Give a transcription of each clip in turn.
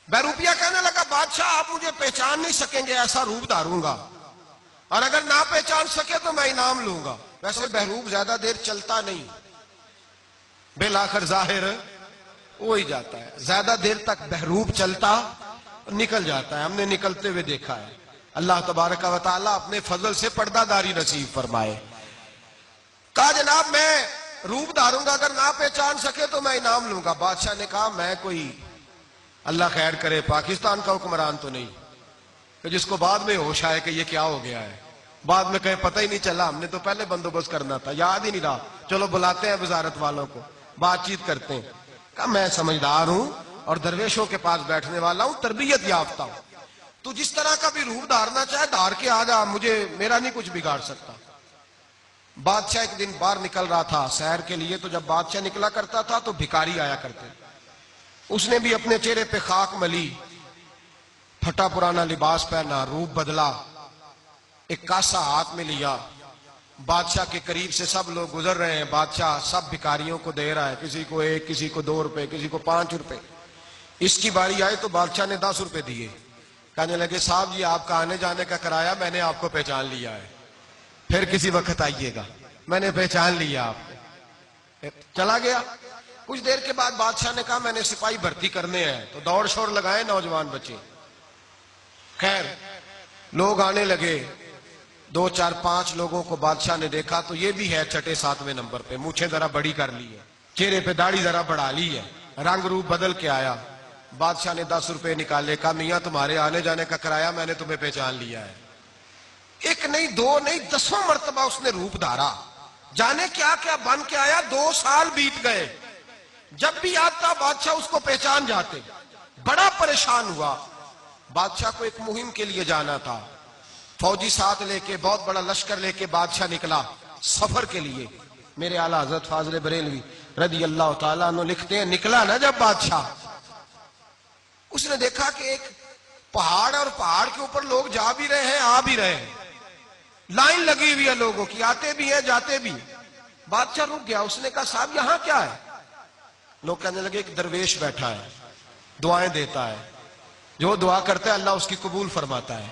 बहरूपिया कहने लगा बादशाह आप मुझे पहचान नहीं सकेंगे, ऐसा रूप धारूंगा, और अगर ना पहचान सके तो मैं इनाम लूंगा। वैसे बहरूप ज्यादा देर चलता नहीं, बिलाखिर जाहिर हो ही जाता है। ज्यादा देर तक बहरूप चलता निकल जाता है, हमने निकलते हुए देखा है। अल्लाह तबारक व तआला अपने फजल से पर्दादारी नसीब फरमाए। कहा जनाब मैं रूप धारूंगा, अगर ना पहचान सके तो मैं इनाम लूंगा। बादशाह ने कहा मैं कोई अल्लाह खैर करे पाकिस्तान का हुक्मरान तो नहीं कि जिसको बाद में होश आए कि ये क्या हो गया है, बाद में कहे पता ही नहीं चला, हमने तो पहले बंदोबस्त करना था, याद ही नहीं रहा, चलो बुलाते हैं वजारत वालों को, बातचीत करते हैं। कहा मैं समझदार हूं और दरवेशों के पास बैठने वाला हूं, तरबियत याफ्ता हूं, तू जिस तरह का भी रूप धारना चाहे धार के आ जा, मुझे मेरा नहीं कुछ बिगाड़ सकता। बादशाह एक दिन बाहर निकल रहा था सैर के लिए, तो जब बादशाह निकला करता था तो भिखारी आया करते, उसने भी अपने चेहरे पे खाक मली, फटा पुराना लिबास पहना, रूप बदला, एक कासा हाथ में लिया, बादशाह के करीब से सब लोग गुजर रहे हैं, बादशाह सब भिखारियों को दे रहा है, किसी को 1, किसी को 2 रुपए, किसी को 5 रुपए। इसकी बारी आई तो बादशाह ने 10 रुपए दिए, कहने लगे साहब जी आपका आने जाने का किराया मैंने आपको पहचान लिया है, फिर किसी वक्त आइएगा, मैंने पहचान लिया आपको। चला गया। कुछ देर के बाद बादशाह ने कहा मैंने सिपाही भर्ती करने हैं, तो दौड़ शोर लगाए नौजवान बच्चे। खैर लोग आने लगे, 2, 4, 5 लोगों को बादशाह ने देखा तो ये भी है छठे 7वें नंबर पे, मूछें जरा बड़ी कर ली है, चेहरे पे दाढ़ी जरा बढ़ा ली है, रंग रूप बदल के आया। बादशाह ने 10 रुपए निकाले, कहा मियां तुम्हारे आने जाने का किराया मैंने तुम्हें पहचान लिया है। एक नहीं 2 नहीं 10वां मर्तबा उसने रूप धारा, जाने क्या क्या बन के आया। 2 साल बीत गए, जब भी आता बादशाह उसको पहचान जाते, बड़ा परेशान हुआ। बादशाह को एक मुहिम के लिए जाना था, फौजी साथ लेके बहुत बड़ा लश्कर लेके बादशाह निकला सफर के लिए। मेरे आला हजरत फाजिल बरेलवी रदी अल्लाह ताला अन्हु लिखते हैं, निकला ना जब बादशाह, उसने देखा कि एक पहाड़ और पहाड़ के ऊपर लोग जा भी रहे हैं आ भी रहे हैं, लाइन लगी हुई है लोगों की, आते भी हैं जाते भी। बादशाह रुक गया, उसने कहा साहब यहां क्या है? लोग कहने लगे एक दरवेश बैठा है, दुआएं देता है, जो दुआ करता है अल्लाह उसकी कबूल फरमाता है।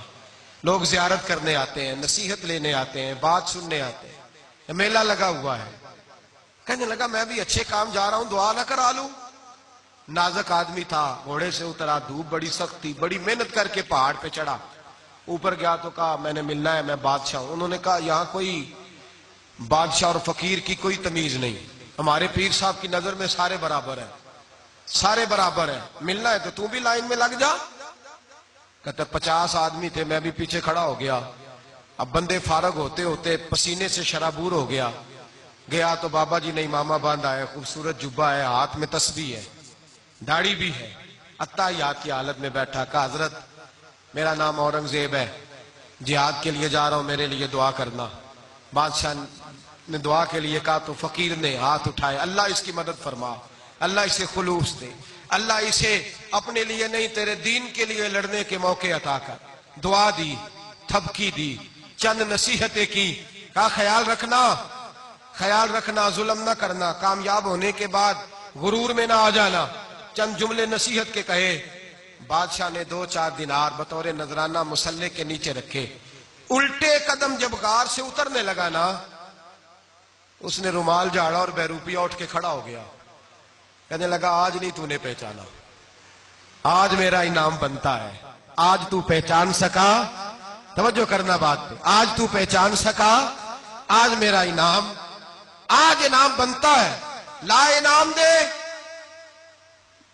लोग जियारत करने आते हैं, नसीहत लेने आते हैं, बात सुनने आते हैं, मेला लगा हुआ है। कहने लगा मैं भी अच्छे काम जा रहा हूं, दुआ ना करा लूं। नाजुक आदमी था, घोड़े से उतरा, धूप बड़ी सख्त थी, बड़ी मेहनत करके पहाड़ पे चढ़ा, ऊपर गया तो कहा मैंने मिलना है, मैं बादशाह हूं। उन्होंने कहा यहां कोई बादशाह और फकीर की कोई तमीज नहीं, हमारे पीर साहब की नजर में सारे बराबर है, सारे बराबर है, मिलना है तो तू भी लाइन में लग जा। कहते 50 आदमी थे, मैं भी पीछे खड़ा हो गया। अब बंदे फारग होते होते पसीने से शराबूर हो गया। गया तो बाबा जी ने इमामा बांधा है, खूबसूरत जुब्बा है, हाथ में तस्बीह है, दाढ़ी भी है, अत्ताहियात की हालत में बैठा। कहा हजरत मेरा नाम औरंगजेब है, जिहाद के लिए जा रहा हूं, मेरे लिए दुआ करना। बादशाह ने दुआ के लिए कहा तो फकीर ने हाथ उठाए, अल्लाह इसकी मदद फरमा, अल्लाह इसे खुलूस दे, अल्लाह इसे अपने लिए नहीं तेरे दीन के लिए लड़ने के मौके अता कर। दुआ दी, थपकी दी, चंद नसीहतें की, कहा ख्याल रखना, जुल्म ना करना, कामयाब होने के बाद गुरूर में ना आ जाना। चंद जुमले नसीहत के कहे। बादशाह ने 2-4 दिनार बतौर नजराना मुसल्ले के नीचे रखे। उल्टे कदम जब गार से उतरने लगा ना, उसने रुमाल झाड़ा और बहरूपिया उठ के खड़ा हो गया। कहने लगा आज नहीं तूने पहचाना, आज मेरा इनाम बनता है, आज तू पहचान सका, तवज्जो करना बात पे, आज तू पहचान सका, आज मेरा इनाम, आज इनाम बनता है, ला इनाम दे।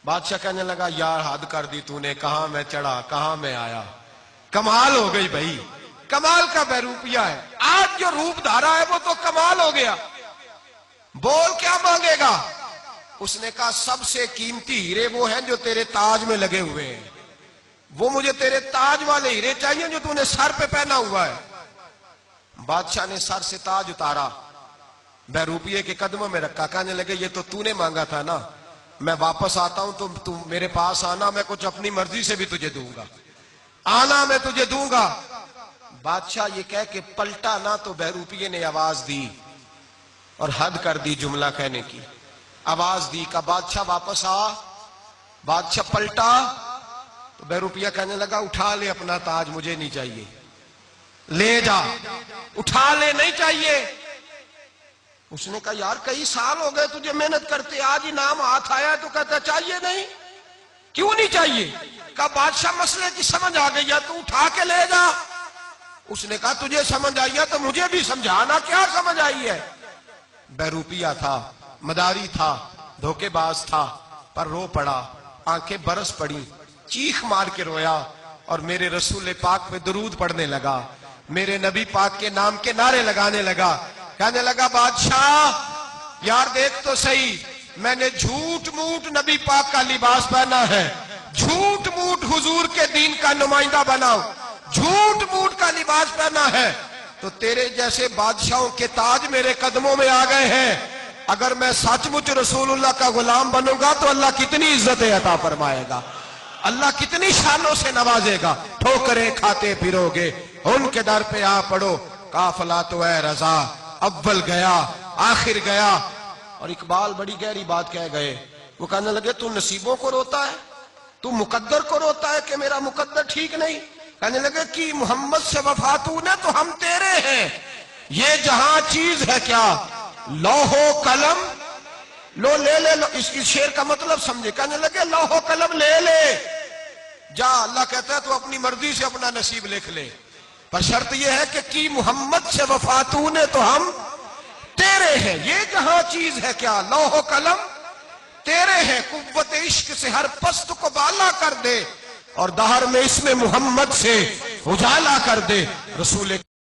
बादशाह कहने लगा यार हद कर दी तूने, कहां मैं चढ़ा कहां मैं आया, कमाल हो गई भाई, कमाल का बहरूपिया है, आज जो रूप धारा है वो तो कमाल हो गया। बोल क्या मांगेगा? उसने कहा सबसे कीमती हीरे वो हैं जो तेरे ताज में लगे हुए हैं, वो मुझे तेरे ताज वाले हीरे चाहिए जो तूने सर पे पहना हुआ है। बादशाह ने सर से ताज उतारा, बहरूपिये के कदमों में रखा, कहने लगे ये तो तूने मांगा था ना, मैं वापस आता हूं तो तू मेरे पास आना, मैं कुछ अपनी मर्जी से भी तुझे दूंगा, आना मैं तुझे दूंगा। बादशाह ये कह के पलटा ना तो बहरूपिये ने आवाज दी और हद कर दी जुमला कहने की, आवाज दी का बादशाह वापस आ। बादशाह पलटा, تو بے روپیہ کہنے لگا اٹھا لے اپنا تاج، مجھے نہیں چاہیے، لے جا، اٹھا لے، نہیں چاہیے۔ اس نے کہا یار کئی سال ہو گئے تجھے محنت کرتے، آج انعام ہاتھ آیا تو کہتا چاہیے نہیں، کیوں نہیں چاہیے؟ کہا بادشاہ مسئلے کی سمجھ آ گئی ہے، تو اٹھا کے لے جا۔ اس نے کہا تجھے سمجھ آئی ہے تو مجھے بھی سمجھانا، کیا سمجھ آئی ہے؟ بے روپیہ تھا، مداری تھا، دھوکے باز تھا، پر رو پڑا، آنکھیں برس پڑی، چیخ مار کے رویا، اور میرے رسول پاک پہ درود پڑھنے لگا، میرے نبی پاک کے نام کے نعرے لگانے لگا، کہنے لگا بادشاہ یار دیکھ تو صحیح، میں نے جھوٹ موٹ نبی پاک کا لباس پہنا ہے، جھوٹ موٹ حضور کے دین کا نمائندہ بناؤ، جھوٹ موٹ کا لباس پہنا ہے، تو تیرے جیسے بادشاہوں کے تاج میرے قدموں میں آ گئے ہیں، اگر میں سچ مچ رسول اللہ کا غلام بنوں گا تو اللہ کتنی عزتیں عطا فرمائے گا، اللہ کتنی شانوں سے نوازے گا، ٹھوکریں کھاتے پھرو گے، ان کے در پہ آ پڑو، قافلہ تو اے رضا اول گیا آخر گیا۔ اور اقبال بڑی گہری بات کہہ گئے، وہ کہنے لگے تو نصیبوں کو روتا ہے، تو مقدر کو روتا ہے کہ میرا مقدر ٹھیک نہیں؟ کہنے لگے کہ محمد سے وفا تو نے تو ہم تیرے ہیں، یہ جہاں چیز ہے کیا لوح و قلم، لو لے لے لو، اس شعر کا مطلب سمجھے، کہنے لگے لوح و قلم لے لے جا، اللہ کہتا ہے تو اپنی مرضی سے اپنا نصیب لکھ لے، پر شرط یہ ہے کہ کی محمد سے وفا تو نے تو ہم تیرے ہیں، یہ جہاں چیز ہے کیا لوح و قلم تیرے ہیں، قوت عشق سے ہر پست کو بالا کر دے، اور دہر میں اس میں محمد سے اجالا کر دے، رسول